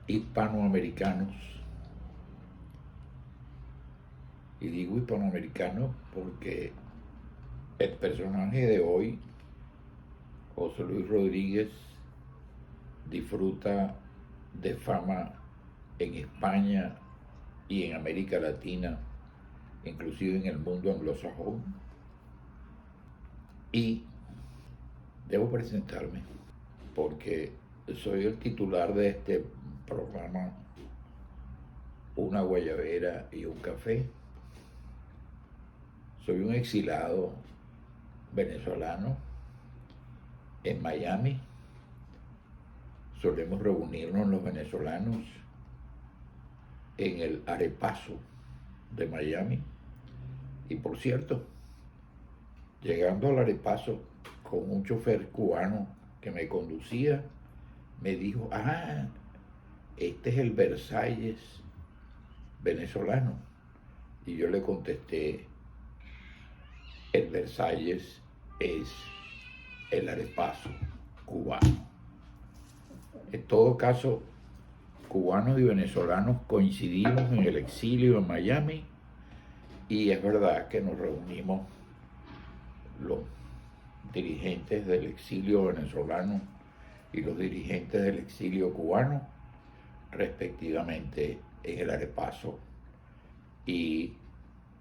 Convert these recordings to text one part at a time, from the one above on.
hispanoamericanos. Y digo hispanoamericanos porque el personaje de hoy, José Luis Rodríguez, disfruta de fama en España y en América Latina, inclusive en el mundo anglosajón. Y debo presentarme porque soy el titular de este programa Una Guayabera y un Café. Soy un exilado venezolano en Miami. Solemos reunirnos los venezolanos en el Arepaso de Miami. Y por cierto, llegando al Arepaso con un chofer cubano que me conducía, me dijo, este es el Versalles venezolano. Y yo le contesté, el Versalles es el Arepaso cubano. En todo caso, cubanos y venezolanos coincidimos en el exilio en Miami y es verdad que nos reunimos los dirigentes del exilio venezolano y los dirigentes del exilio cubano, respectivamente en el Arepaso y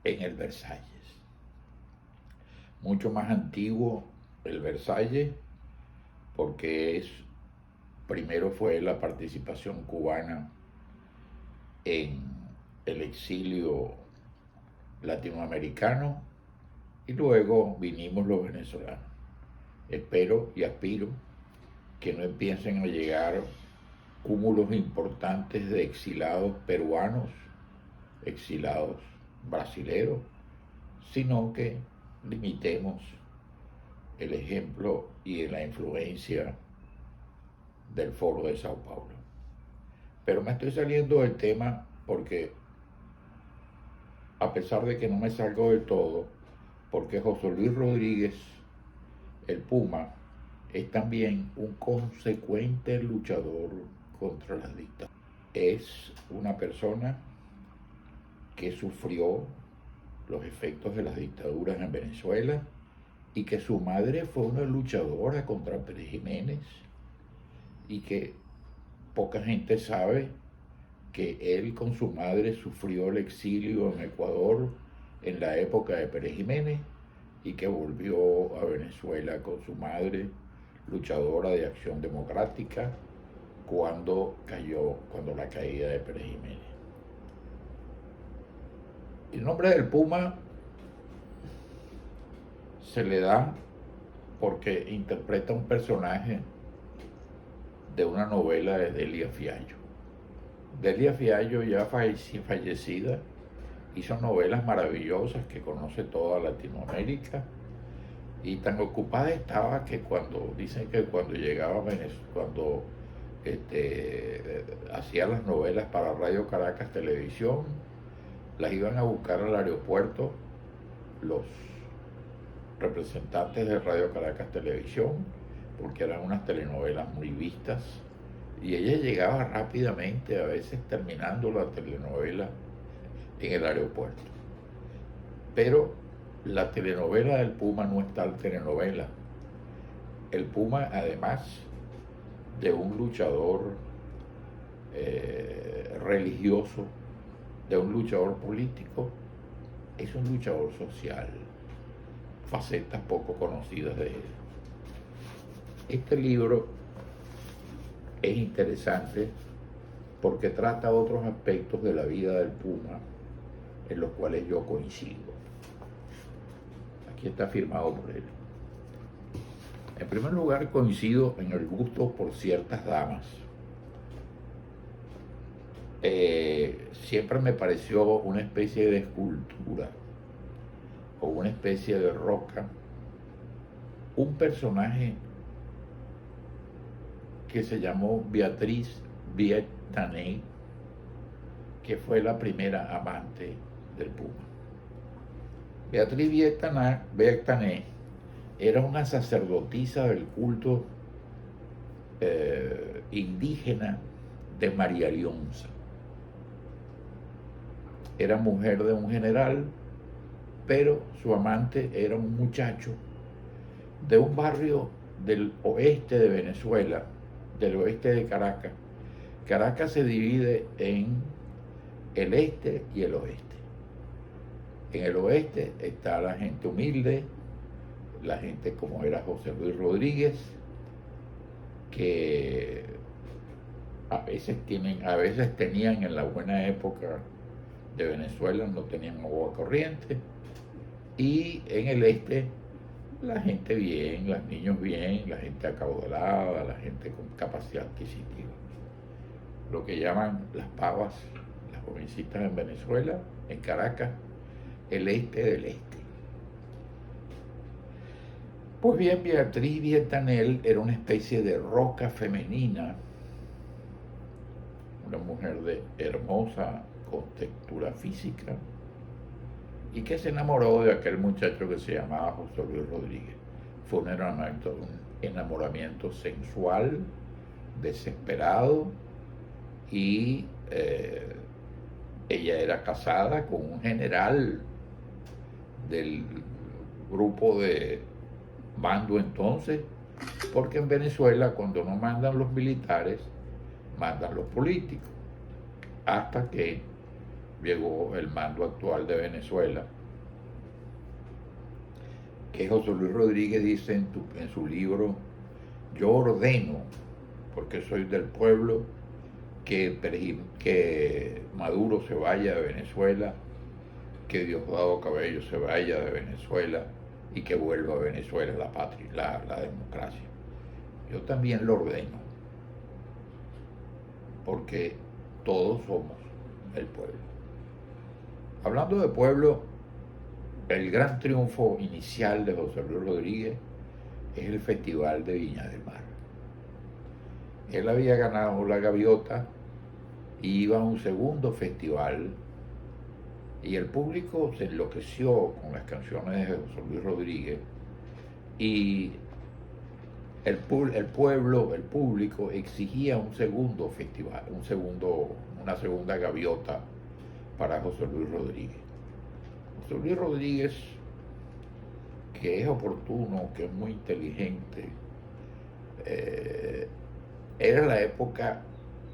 en el Versalles. Mucho más antiguo el Versalles porque primero fue la participación cubana en el exilio latinoamericano y luego vinimos los venezolanos. Espero y aspiro que no empiecen a llegar cúmulos importantes de exilados peruanos, exilados brasileros, sino que limitemos el ejemplo y la influencia del Foro de Sao Paulo. Pero me estoy saliendo del tema porque, a pesar de que no me salgo del todo, porque José Luis Rodríguez, el Puma, es también un consecuente luchador contra las dictaduras. Es una persona que sufrió los efectos de las dictaduras en Venezuela y que su madre fue una luchadora contra Pérez Jiménez y que poca gente sabe que él con su madre sufrió el exilio en Ecuador en la época de Pérez Jiménez y que volvió a Venezuela con su madre, luchadora de Acción Democrática, cuando la caída de Pérez Jiménez. El nombre del Puma se le da porque interpreta un personaje de una novela de Delia Fiallo. Delia Fiallo, ya fallecida, hizo novelas maravillosas que conoce toda Latinoamérica y tan ocupada estaba que dicen que cuando llegaba a Venezuela, cuando hacía las novelas para Radio Caracas Televisión, las iban a buscar al aeropuerto los representantes de Radio Caracas Televisión, porque eran unas telenovelas muy vistas, y ella llegaba rápidamente, a veces terminando la telenovela en el aeropuerto. Pero la telenovela del Puma no es tal telenovela. El Puma, además de un luchador religioso, de un luchador político, es un luchador social, facetas poco conocidas de él. Este libro es interesante porque trata otros aspectos de la vida del Puma en los cuales yo coincido. Aquí está firmado por él. En primer lugar, coincido en el gusto por ciertas damas. Siempre me pareció una especie de escultura o una especie de roca, un personaje que se llamó Beatriz Viet-Tanay, que fue la primera amante del Puma. Beatriz Viet-Tanay era una sacerdotisa del culto indígena de María Leonza. Era mujer de un general, pero su amante era un muchacho de un barrio del oeste de Venezuela, del oeste de Caracas. Caracas se divide en el este y el oeste. En el oeste está la gente humilde, la gente como era José Luis Rodríguez, que a veces tenían en la buena época de Venezuela, no tenían agua corriente, y en el este la gente bien, los niños bien, la gente acaudalada, la gente con capacidad adquisitiva. Lo que llaman las pavas, las jovencitas en Venezuela, en Caracas, el este del este. Pues bien, Beatriz Vietanel era una especie de roca femenina, una mujer de hermosa contextura física, y que se enamoró de aquel muchacho que se llamaba José Luis Rodríguez. Fue un enamoramiento sensual, desesperado, y ella era casada con un general del grupo de mando entonces, porque en Venezuela cuando no mandan los militares, mandan los políticos, hasta que llegó el mando actual de Venezuela, que José Luis Rodríguez dice en su libro: yo ordeno, porque soy del pueblo, que Maduro se vaya de Venezuela, que Diosdado Cabello se vaya de Venezuela y que vuelva a Venezuela la patria, la democracia. Yo también lo ordeno, porque todos somos el pueblo. Hablando de pueblo, el gran triunfo inicial de José Luis Rodríguez es el Festival de Viña del Mar. Él había ganado la Gaviota y iba a un segundo festival, y el público se enloqueció con las canciones de José Luis Rodríguez, y el público exigía un segundo festival, una segunda Gaviota para José Luis Rodríguez. José Luis Rodríguez, que es oportuno, que es muy inteligente, era la época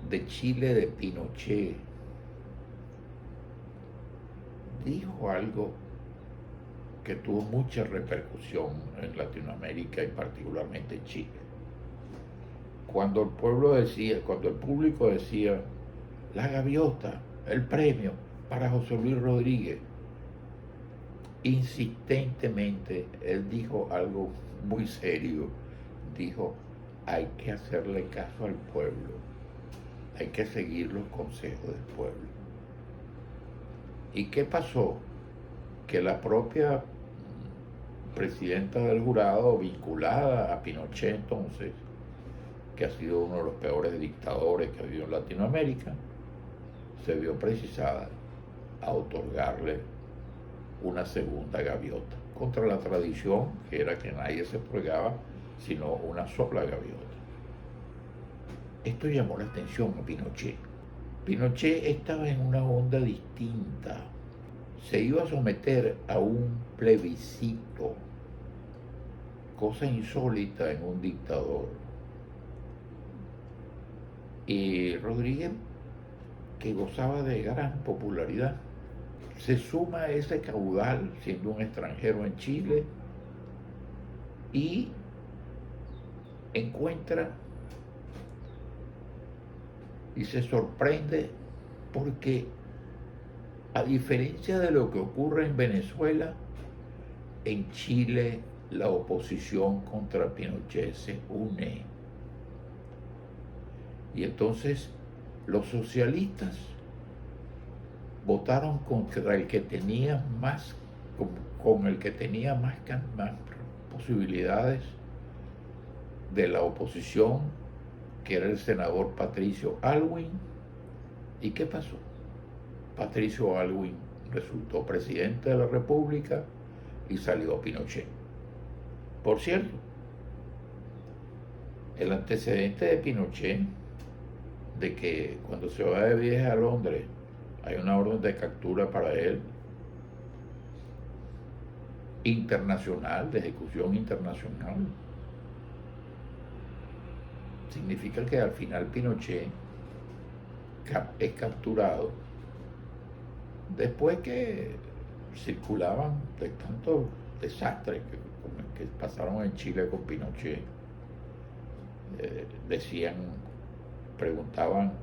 de Chile de Pinochet. Dijo algo que tuvo mucha repercusión en Latinoamérica y particularmente en Chile. Cuando el público decía, la Gaviota, el premio para José Luis Rodríguez, insistentemente él dijo algo muy serio. Dijo: hay que hacerle caso al pueblo, hay que seguir los consejos del pueblo. ¿Y qué pasó? Que la propia presidenta del jurado, vinculada a Pinochet entonces, que ha sido uno de los peores dictadores que ha habido en Latinoamérica, se vio precisada a otorgarle una segunda gaviota, contra la tradición que era que nadie se otorgaba sino una sola gaviota. Esto llamó la atención a Pinochet. Pinochet estaba en una onda distinta. Se iba a someter a un plebiscito, cosa insólita en un dictador. Y Rodríguez, que gozaba de gran popularidad, se suma a ese caudal siendo un extranjero en Chile y encuentra y se sorprende porque, a diferencia de lo que ocurre en Venezuela, en Chile la oposición contra Pinochet se une. Y entonces los socialistas votaron contra el que tenía más, con el que tenía más posibilidades de la oposición, que era el senador Patricio Aylwin. ¿Y qué pasó? Patricio Aylwin resultó presidente de la República y salió Pinochet. Por cierto, el antecedente de Pinochet de que cuando se va de viaje a Londres hay una orden de captura para él, internacional, de ejecución internacional. Significa que al final Pinochet es capturado después que circulaban de tantos desastres que pasaron en Chile con Pinochet. Decían, preguntaban,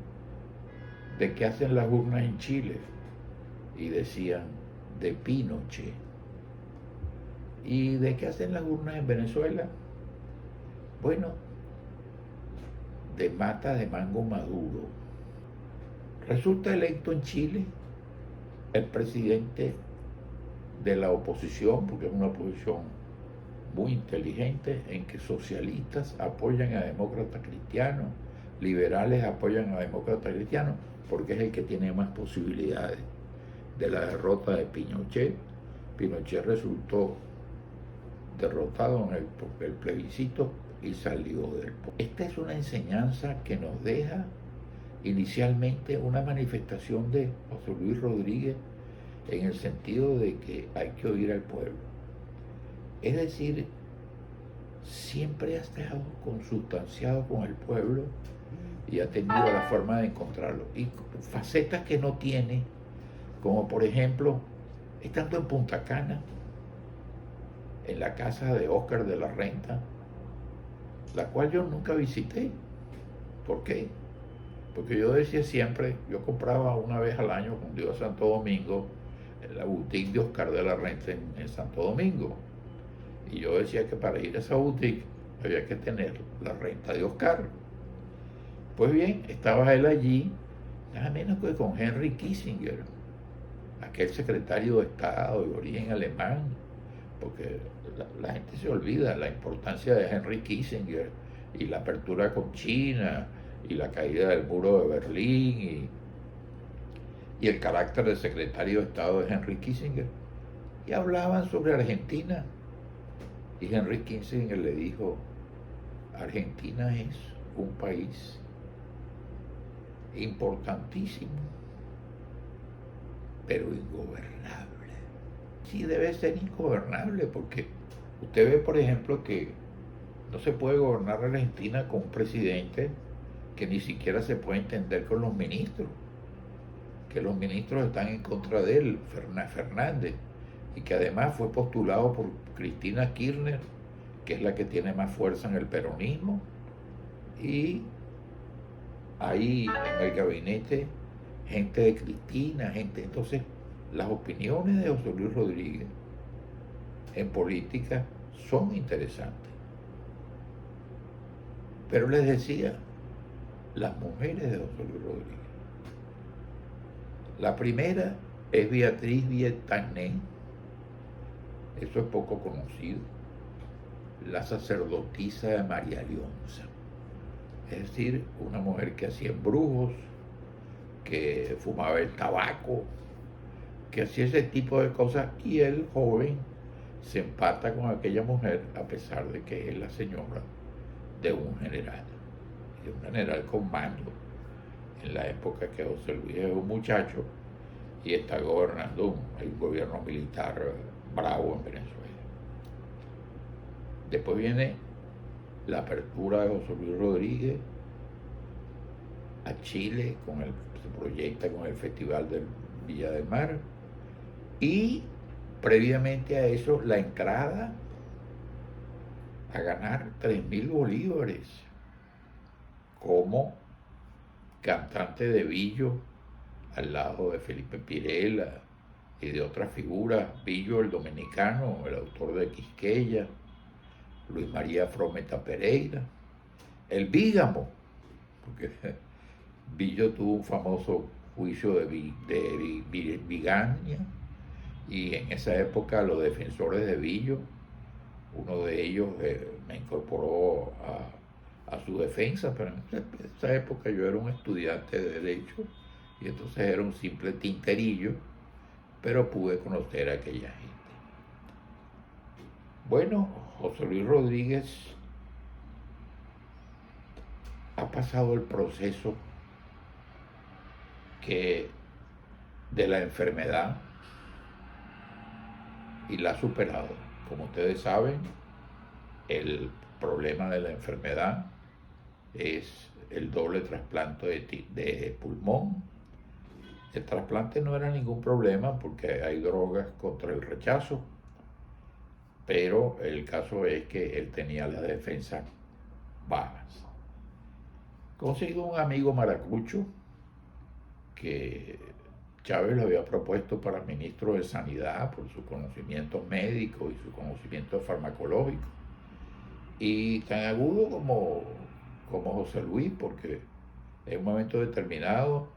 ¿de qué hacen las urnas en Chile? Y decían, de Pinochet. ¿Y de qué hacen las urnas en Venezuela? Bueno, de mata de mango maduro. Resulta electo en Chile el presidente de la oposición, porque es una oposición muy inteligente, en que socialistas apoyan a demócratas cristianos, liberales apoyan a demócratas cristianos, porque es el que tiene más posibilidades de la derrota de Pinochet. Pinochet resultó derrotado en el plebiscito y salió del poder. Esta es una enseñanza que nos deja inicialmente una manifestación de José Luis Rodríguez en el sentido de que hay que oír al pueblo. Es decir, siempre ha estado consustanciado con el pueblo y ha tenido la forma de encontrarlo. Y facetas que no tiene, como por ejemplo, estando en Punta Cana, en la casa de Óscar de la Renta, la cual yo nunca visité. ¿Por qué? Porque yo decía siempre, yo compraba una vez al año cuando iba a Santo Domingo, en la boutique de Óscar de la Renta en Santo Domingo. Y yo decía que para ir a esa boutique había que tener la renta de Óscar. Pues bien, estaba él allí, nada menos que con Henry Kissinger, aquel secretario de Estado de origen alemán, porque la gente se olvida la importancia de Henry Kissinger y la apertura con China y la caída del muro de Berlín y el carácter del secretario de Estado de Henry Kissinger. Y hablaban sobre Argentina. Y Henry Kissinger le dijo, Argentina es un país importantísimo, pero ingobernable. Sí, debe ser ingobernable, porque usted ve, por ejemplo, que no se puede gobernar Argentina con un presidente que ni siquiera se puede entender con los ministros, que los ministros están en contra de él, Fernández, y que además fue postulado por Cristina Kirchner, que es la que tiene más fuerza en el peronismo, y ahí en el gabinete gente de Cristina, gente. Entonces, las opiniones de José Luis Rodríguez en política son interesantes. Pero les decía, las mujeres de José Luis Rodríguez. La primera es Beatriz Vietané, eso es poco conocido, la sacerdotisa de María Leonza. Es decir, una mujer que hacía embrujos, que fumaba el tabaco, que hacía ese tipo de cosas, y el joven se empata con aquella mujer a pesar de que es la señora de un general con mando, en la época que José Luis es un muchacho y está gobernando el gobierno militar bravo en Venezuela. Después viene la apertura de José Luis Rodríguez a Chile, se proyecta con el Festival del Villa del Mar, y previamente a eso la entrada a ganar 3.000 bolívares como cantante de Billo al lado de Felipe Pirela y de otras figuras, Billo el dominicano, el autor de Quisqueya, Luis María Frometa Pereira, el Bígamo, porque Billo tuvo un famoso juicio de bigamia, y en esa época los defensores de Billo, uno de ellos me incorporó a su defensa, pero en esa época yo era un estudiante de Derecho y entonces era un simple tinterillo, pero pude conocer a aquella gente. Bueno, José Luis Rodríguez ha pasado el proceso que de la enfermedad y la ha superado. Como ustedes saben, el problema de la enfermedad es el doble trasplante de pulmón. El trasplante no era ningún problema porque hay drogas contra el rechazo, pero el caso es que él tenía las defensas bajas. Consigo un amigo maracucho que Chávez lo había propuesto para ministro de Sanidad por su conocimiento médico y su conocimiento farmacológico. Y tan agudo como José Luis, porque en un momento determinado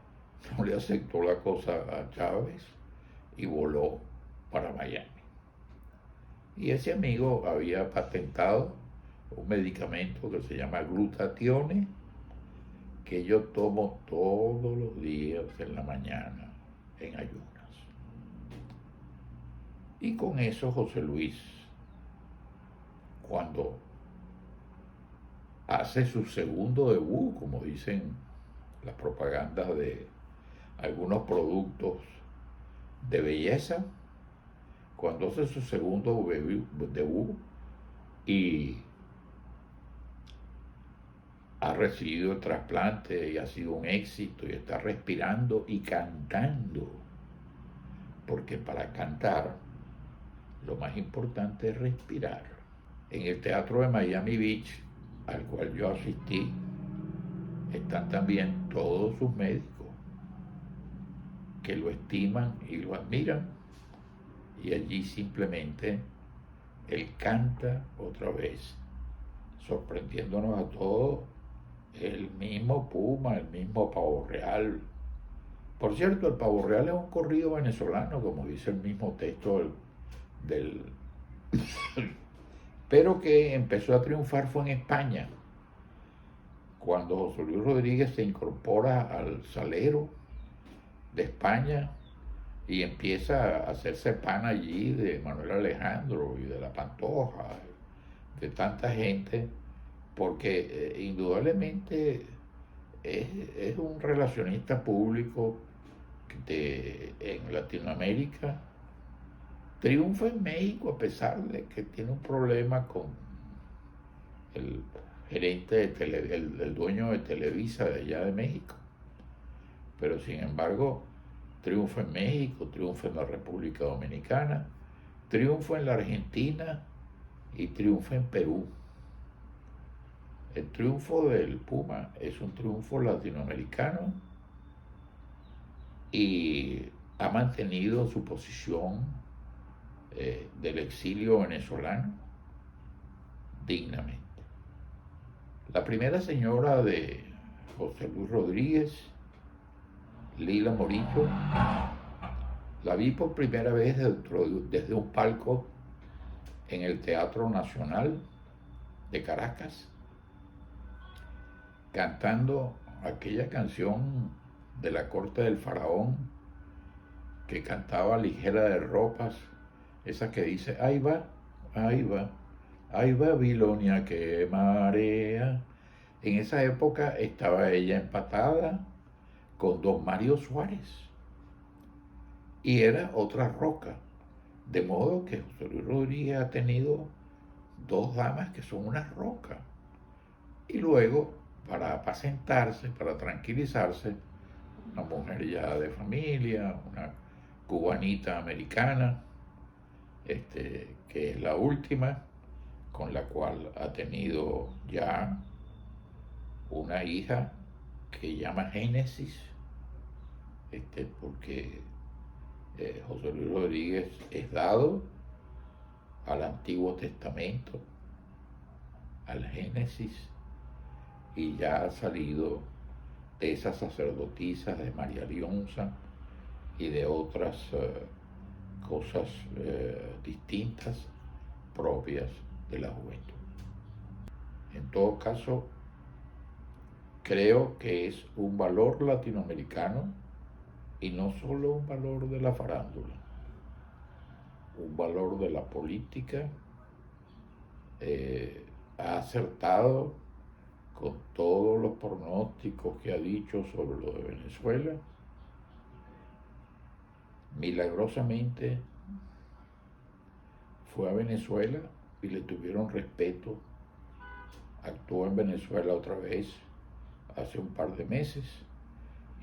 no le aceptó la cosa a Chávez y voló para Miami. Y ese amigo había patentado un medicamento que se llama glutatione, que yo tomo todos los días en la mañana en ayunas. Y con eso José Luis, cuando hace su segundo debut, como dicen las propagandas de algunos productos de belleza, cuando hace su segundo debut y ha recibido el trasplante y ha sido un éxito y está respirando y cantando, porque para cantar lo más importante es respirar. En el teatro de Miami Beach, al cual yo asistí, están también todos sus médicos que lo estiman y lo admiran, y allí simplemente él canta otra vez, sorprendiéndonos a todos, el mismo Puma, el mismo Pavo Real. Por cierto, el Pavo Real es un corrido venezolano, como dice el mismo texto del pero que empezó a triunfar fue en España, cuando José Luis Rodríguez se incorpora al Salero de España y empieza a hacerse pan allí de Manuel Alejandro y de La Pantoja, de tanta gente, porque indudablemente es un relacionista público en Latinoamérica. Triunfa en México a pesar de que tiene un problema con el gerente, el dueño de Televisa de allá de México. Pero sin embargo, triunfa en México, triunfa en la República Dominicana, triunfa en la Argentina y triunfa en Perú. El triunfo del Puma es un triunfo latinoamericano y ha mantenido su posición del exilio venezolano dignamente. La primera señora de José Luis Rodríguez, Lila Morillo, la vi por primera vez desde un palco en el Teatro Nacional de Caracas, cantando aquella canción de la corte del faraón que cantaba Ligera de Ropas, esa que dice, ahí va, ahí va, ahí va Babilonia que marea. En esa época estaba ella empatada con don Mario Suárez y era otra roca, de modo que José Luis Rodríguez ha tenido dos damas que son una roca. Y luego, para apacentarse, para tranquilizarse, una mujer ya de familia, una cubanita americana, que es la última, con la cual ha tenido ya una hija que llama Génesis, porque José Luis Rodríguez es dado al Antiguo Testamento, al Génesis, y ya ha salido de esas sacerdotisas de María Lionza y de otras cosas distintas propias de la juventud. En todo caso, creo que es un valor latinoamericano y no solo un valor de la farándula, un valor de la política. Ha acertado con todos los pronósticos que ha dicho sobre lo de Venezuela milagrosamente fue a Venezuela y le tuvieron respeto. Actuó en Venezuela otra vez hace un par de meses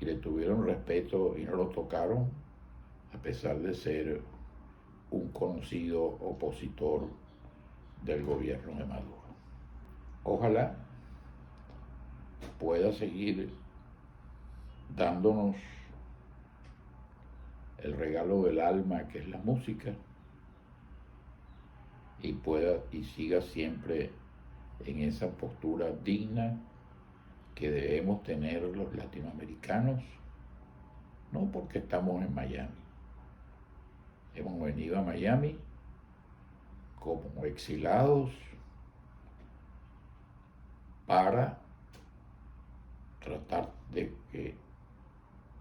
y le tuvieron respeto y no lo tocaron, a pesar de ser un conocido opositor del gobierno de Maduro. Ojalá pueda seguir dándonos el regalo del alma, que es la música, y siga siempre en esa postura digna que debemos tener los latinoamericanos, no porque estamos en Miami. Hemos venido a Miami como exilados para tratar de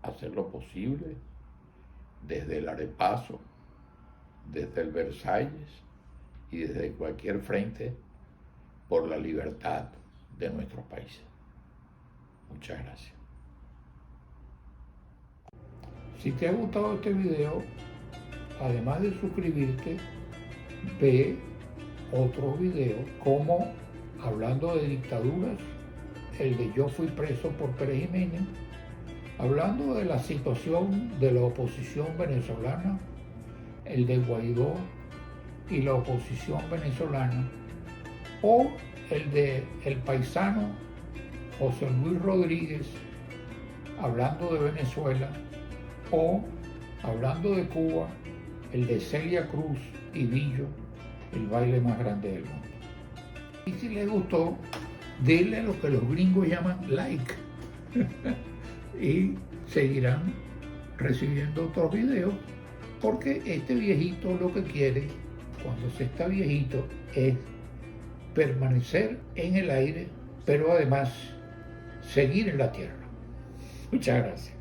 hacer lo posible desde el Arepazo, desde el Versalles y desde cualquier frente por la libertad de nuestros países. Muchas gracias. Si te ha gustado este video, además de suscribirte, ve otros videos como hablando de dictaduras, el de Yo fui preso por Pérez Jiménez, hablando de la situación de la oposición venezolana, el de Guaidó y la oposición venezolana, o el de el paisano José Luis Rodríguez, hablando de Venezuela, o hablando de Cuba, el de Celia Cruz y Billo, el baile más grande del mundo. Y si les gustó, denle lo que los gringos llaman like y seguirán recibiendo otros videos, porque este viejito lo que quiere cuando se está viejito es permanecer en el aire, pero además seguir en la tierra. Muchas gracias.